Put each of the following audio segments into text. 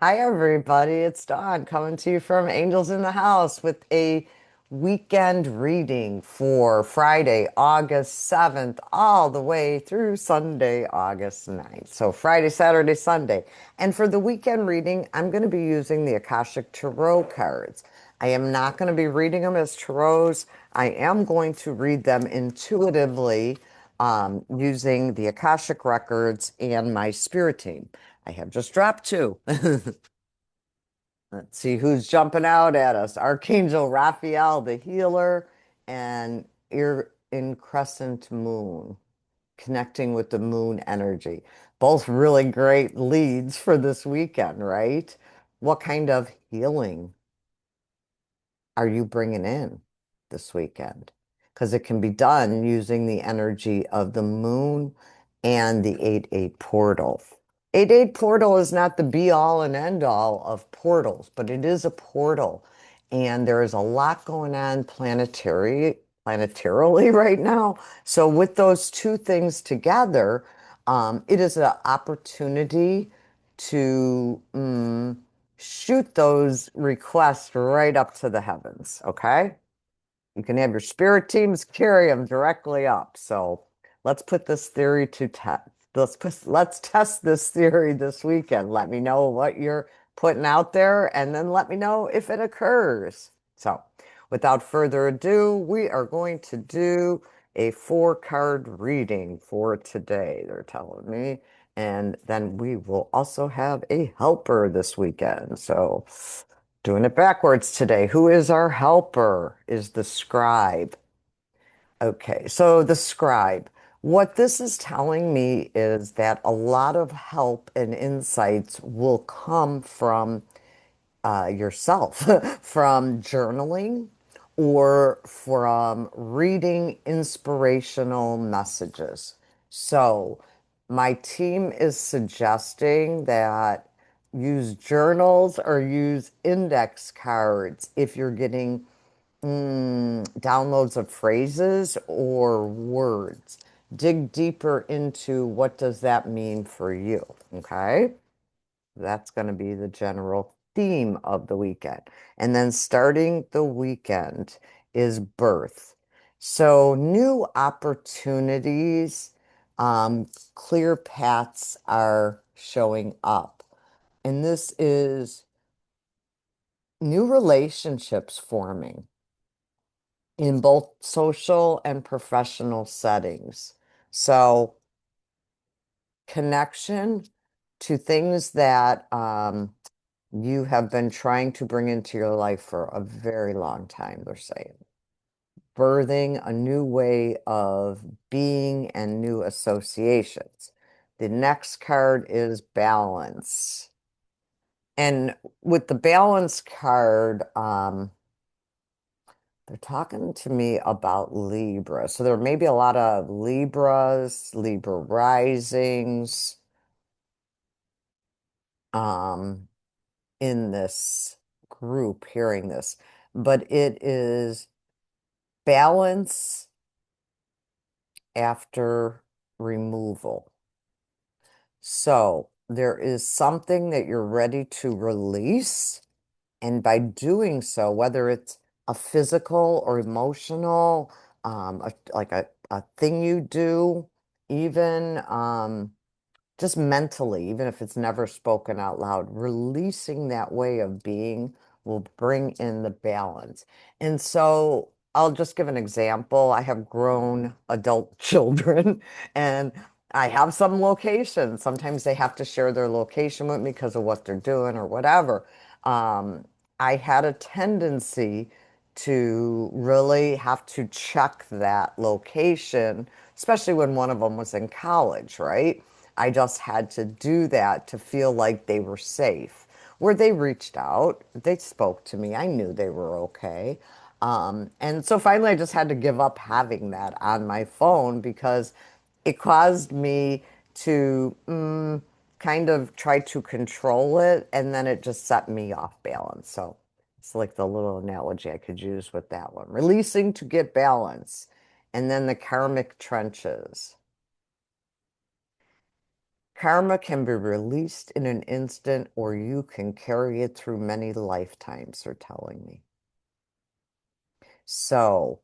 Hi, everybody. It's Dawn coming to you from Angels in the House with a weekend reading for Friday, August 7th, all the way through Sunday, August 9th. So, Friday, Saturday, Sunday. And for the weekend reading, I'm going to be using the Akashic Tarot cards. I am not going to be reading them as tarots. I am going to read them intuitively using the Akashic records and my spirit team. I have just dropped two. Let's see who's jumping out at us. Archangel Raphael, the healer, and in crescent moon, connecting with the moon energy. Both really great leads for this weekend, right? What kind of healing are you bringing in this weekend? Because it can be done using the energy of the moon and the 8-8 portal. 8-8 portal is not the be all and end all of portals, but it is a portal. And there is a lot going on planetarily right now. So with those two things together, it is an opportunity to shoot those requests right up to the heavens, okay? You can have your spirit teams carry them directly up. So let's put this theory to test. Let's test this theory this weekend. Let me know what you're putting out there, and then let me know if it occurs. So, without further ado, we are going to do a four-card reading for today, they're telling me. And then we will also have a helper this weekend. So, doing it backwards today. Who is our helper? Is the scribe. Okay, so the scribe. What this is telling me is that a lot of help and insights will come from yourself, from journaling or from reading inspirational messages. So, my team is suggesting that use journals or use index cards if you're getting downloads of phrases or words. Dig deeper into what does that mean for you, okay? That's going to be the general theme of the weekend. And then starting the weekend is birth. So new opportunities, clear paths are showing up. And this is new relationships forming in both social and professional settings. So connection to things that you have been trying to bring into your life for a very long time, they're saying. Birthing a new way of being and new associations. The next card is balance. And with the balance card, they're talking to me about Libra. So there may be a lot of Libras, Libra risings, um, in this group hearing this. But it is balance after removal. So there is something that you're ready to release. And by doing so, whether it's a physical or emotional, like a thing you do, even just mentally, even if it's never spoken out loud, releasing that way of being will bring in the balance. And so I'll just give an example. I have grown adult children and I have some locations. Sometimes they have to share their location with me because of what they're doing or whatever. Um, I had a tendency to really have to check that location, especially when one of them was in college, right? I just had to do that to feel like they were safe. Where they reached out, they spoke to me. I knew they were okay. And so finally, I just had to give up having that on my phone because it caused me to kind of try to control it, and then it just set me off balance. So it's like the little analogy I could use with that one. Releasing to get balance, and then the karmic trenches. Karma can be released in an instant, or you can carry it through many lifetimes, they're telling me. So,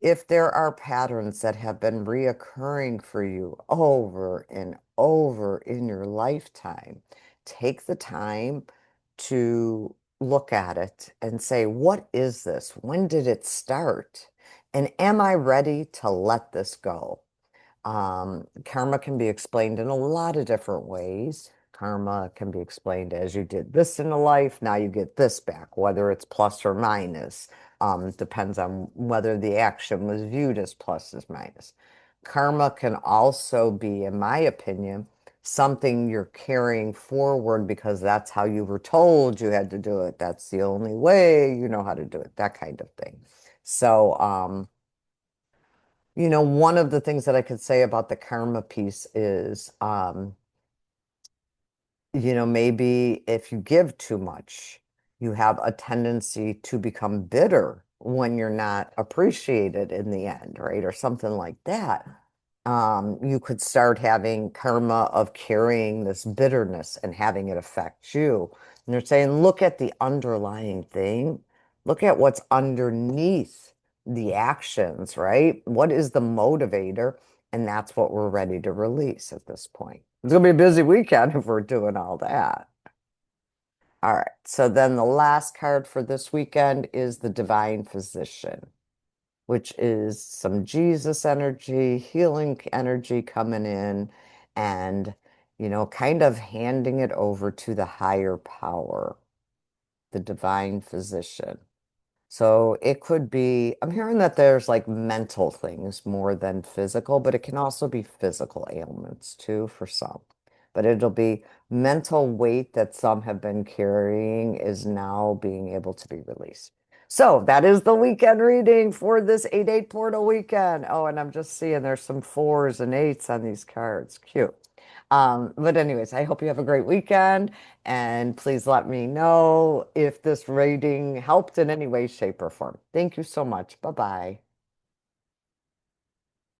if there are patterns that have been reoccurring for you over and over in your lifetime, take the time to look at it and say, what is this? When did it start? And am I ready to let this go? Karma can be explained in a lot of different ways. Karma can be explained as you did this in a life, now you get this back, whether it's plus or minus. Depends on whether the action was viewed as plus as minus. Karma can also be, in my opinion, something you're carrying forward because that's how you were told you had to do it. That's the only way you know how to do it, that kind of thing. So, one of the things that I could say about the karma piece is, maybe if you give too much, you have a tendency to become bitter when you're not appreciated in the end, right? Or something like that. You could start having karma of carrying this bitterness and having it affect you. And they're saying, look at the underlying thing. Look at what's underneath the actions, right? What is the motivator? And that's what we're ready to release at this point. It's going to be a busy weekend if we're doing all that. All right. So then the last card for this weekend is the Divine Physician, which is some Jesus energy, healing energy coming in, and, kind of handing it over to the higher power, the Divine Physician. So it could be, I'm hearing that there's like mental things more than physical, but it can also be physical ailments too for some. But it'll be mental weight that some have been carrying is now being able to be released. So that is the weekend reading for this 8-8 portal weekend. Oh, and I'm just seeing there's some fours and eights on these cards. Cute. But anyways, I hope you have a great weekend, and please let me know if this reading helped in any way, shape, or form. Thank you so much. Bye-bye.